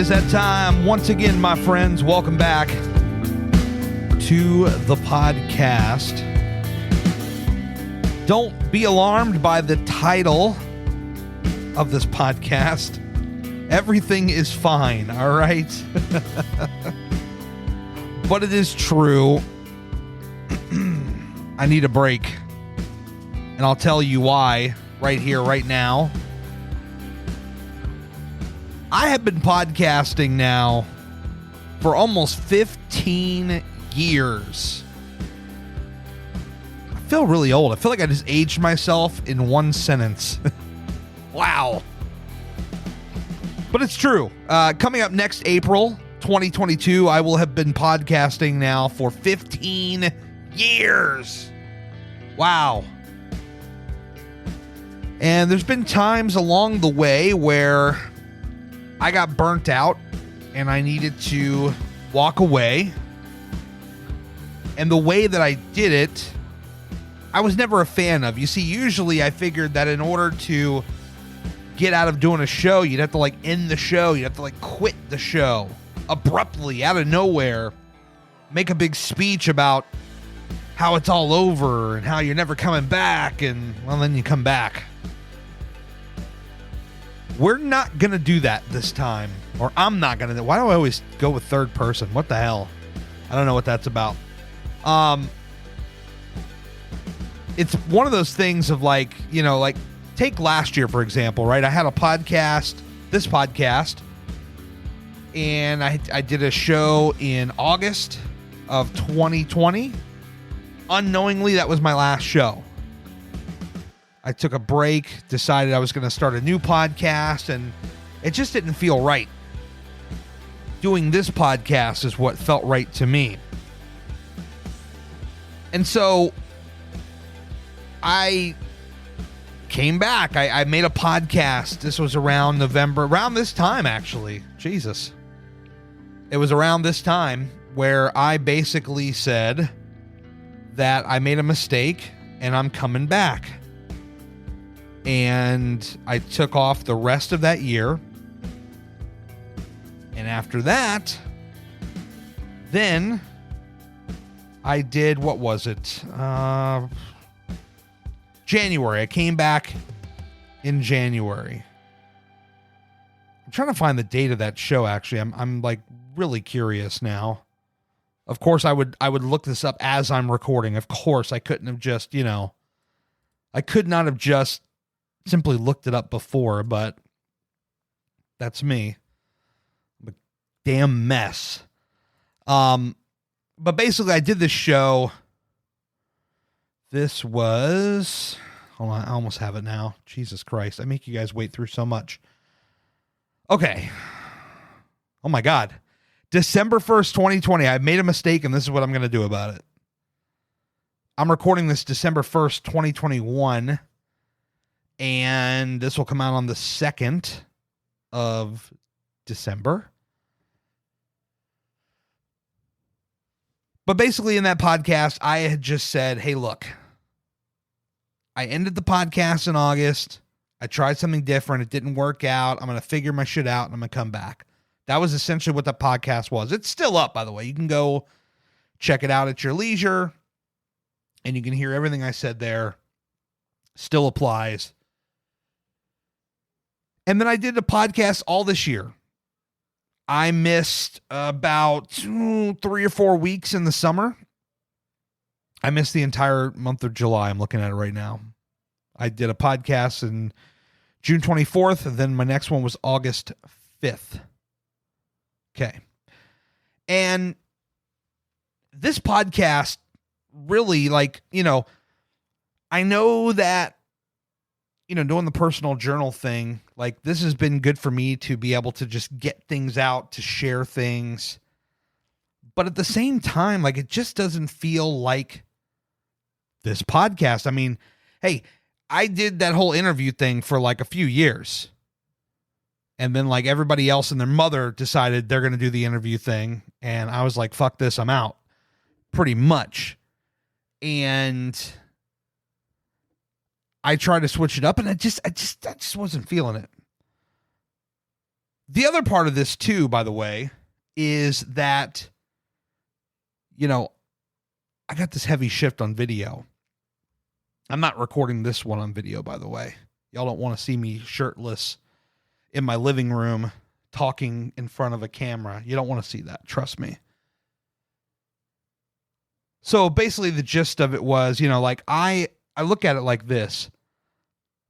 is that time once again, my friends. Welcome back to the podcast. Don't be alarmed by the title of this podcast. Everything is fine, all right? But it is true. I need a break. And I'll tell you why right here, right now. I have been podcasting now for almost 15 years. I feel really old. I feel like I just aged myself in one sentence. Wow. But it's true. Coming up next April 2022, I will have been podcasting now for 15 years. Wow. And there's been times along the way where I got burnt out and I needed to walk away. And the way that I did it, I was never a fan of. You see, usually I figured that in order to get out of doing a show, you'd have to like end the show. You'd have to like quit the show abruptly out of nowhere, make a big speech about how it's all over and how you're never coming back. And well, then you come back. We're not going to do that this time. Or I'm not going to. Why do I always go with third person? What the hell? I don't know what that's about. It's one of those things of like, you know, like take last year, for example, right? I had a podcast, this podcast, and I did a show in August of 2020. Unknowingly, that was my last show. I took a break, decided I was going to start a new podcast, and it just didn't feel right. Doing this podcast is what felt right to me. And so I came back. I made a podcast. This was around November, around this time, actually. Jesus. It was around this time where I basically said that I made a mistake and I'm coming back. And I took off the rest of that year. And after that, then I did, what was it? January. I came back in January. I'm trying to find the date of that show, actually. I'm like really curious now. Of course, I would look this up as I'm recording. Of course, I couldn't have just, you know, I could not have just simply looked it up before, but that's me. I'm a damn mess. But basically I did this show. This was, hold on, I almost have it now. Jesus Christ. I make you guys wait through so much. Okay. Oh my God. December 1st, 2020. I made a mistake and this is what I'm going to do about it. I'm recording this December 1st, 2021. And this will come out on the 2nd of December. But basically in that podcast, I had just said, hey, look, I ended the podcast in August. I tried something different. It didn't work out. I'm going to figure my shit out and I'm going to come back. That was essentially what the podcast was. It's still up, by the way. You can go check it out at your leisure and you can hear everything I said there. Still applies. And then I did a podcast all this year. I missed about 3 or 4 weeks in the summer. I missed the entire month of July. I'm looking at it right now. I did a podcast in June 24th. And then my next one was August 5th. Okay. And this podcast really, like, you know, I know that, you know, doing the personal journal thing, like this has been good for me to be able to just get things out, to share things. But at the same time, like it just doesn't feel like this podcast. I mean, hey, I did that whole interview thing for like a few years. And then like everybody else and their mother decided they're going to do the interview thing. And I was like, fuck this, I'm out. Pretty much. And I tried to switch it up and I just wasn't feeling it. The other part of this too, by the way, is that, I got this heavy shift on video. I'm not recording this one on video, by the way. Y'all don't want to see me shirtless in my living room talking in front of a camera. You don't want to see that. Trust me. So basically the gist of it was, I look at it like this.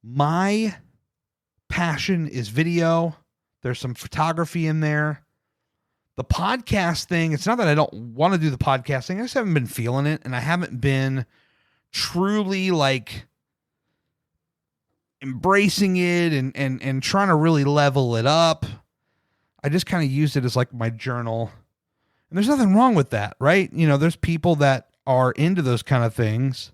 My passion is video. There's some photography in there. The podcast thing, it's not that I don't want to do the podcasting. I just haven't been feeling it, and I haven't been truly embracing it and trying to really level it up. I just kind of used it as my journal. And there's nothing wrong with that, right? There's people that are into those kind of things,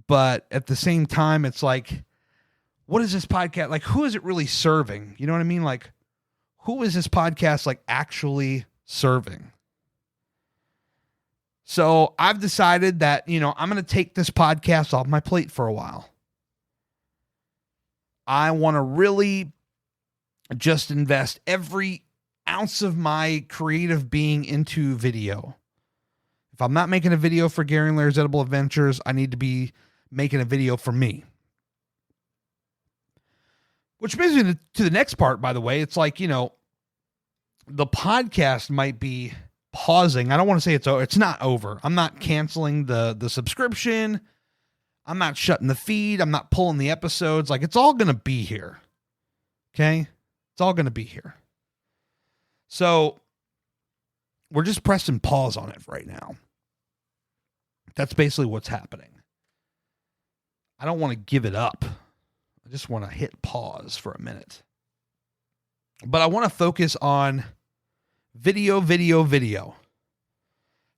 but at the same time, it's what is this podcast? Who is it really serving? You know what I mean? Who is this podcast actually serving? So I've decided that, I'm going to take this podcast off my plate for a while. I want to really just invest every ounce of my creative being into video. If I'm not making a video for Gary and Larry's Edible Adventures, I need to be making a video for me. Which brings me to the next part, by the way. It's the podcast might be pausing. I don't want to say it's over. It's not over. I'm not canceling the subscription. I'm not shutting the feed. I'm not pulling the episodes. It's all going to be here. Okay? It's all going to be here. So we're just pressing pause on it right now. That's basically what's happening. I don't want to give it up. I just want to hit pause for a minute. But I want to focus on video. If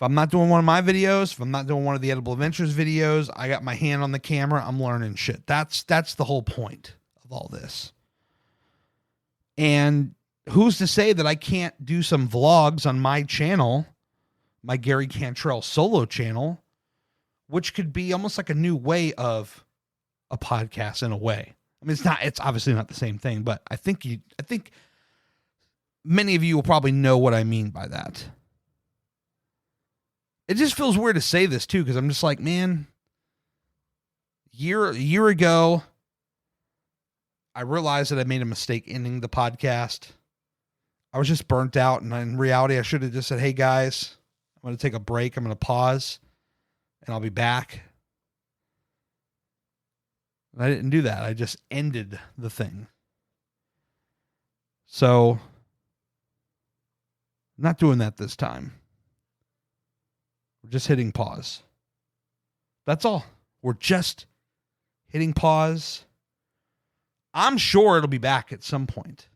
I'm not doing one of my videos, if I'm not doing one of the Edible Adventures videos, I got my hand on the camera, I'm learning shit. That's the whole point of all this. And who's to say that I can't do some vlogs on my channel, my Gary Cantrell solo channel, which could be almost like a new way of a podcast in a way. I mean, it's obviously not the same thing, but I think many of you will probably know what I mean by that. It just feels weird to say this too, because I'm just man, a year ago, I realized that I made a mistake ending the podcast. I was just burnt out, and in reality, I should have just said, hey guys, I'm going to take a break. I'm going to pause, and I'll be back. And I didn't do that. I just ended the thing. So, I'm not doing that this time. We're just hitting pause. That's all. We're just hitting pause. I'm sure it'll be back at some point.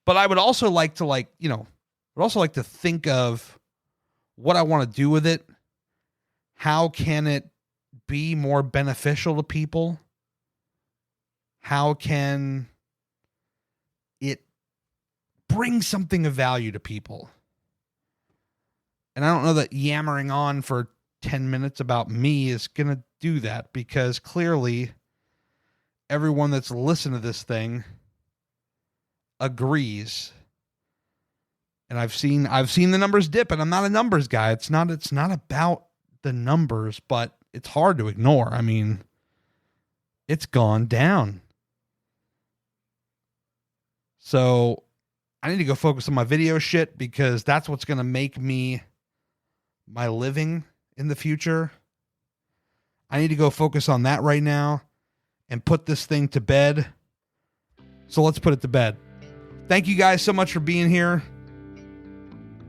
But I would also like to would also like to think of what I want to do with it. How can it be more beneficial to people? How can it bring something of value to people? And I don't know that yammering on for 10 minutes about me is going to do that, because clearly everyone that's listened to this thing agrees. And I've seen the numbers dip, and I'm not a numbers guy. It's not about the numbers, but it's hard to ignore. I mean, it's gone down. So I need to go focus on my video shit, because that's what's going to make me my living in the future. I need to go focus on that right now and put this thing to bed. So let's put it to bed. Thank you guys so much for being here.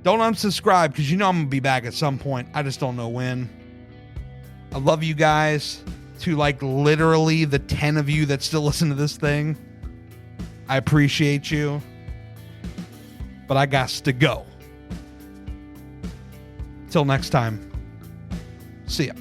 Don't unsubscribe, because I'm going to be back at some point. I just don't know when. I love you guys. To literally the 10 of you that still listen to this thing, I appreciate you. But I got to go. Till next time. See ya.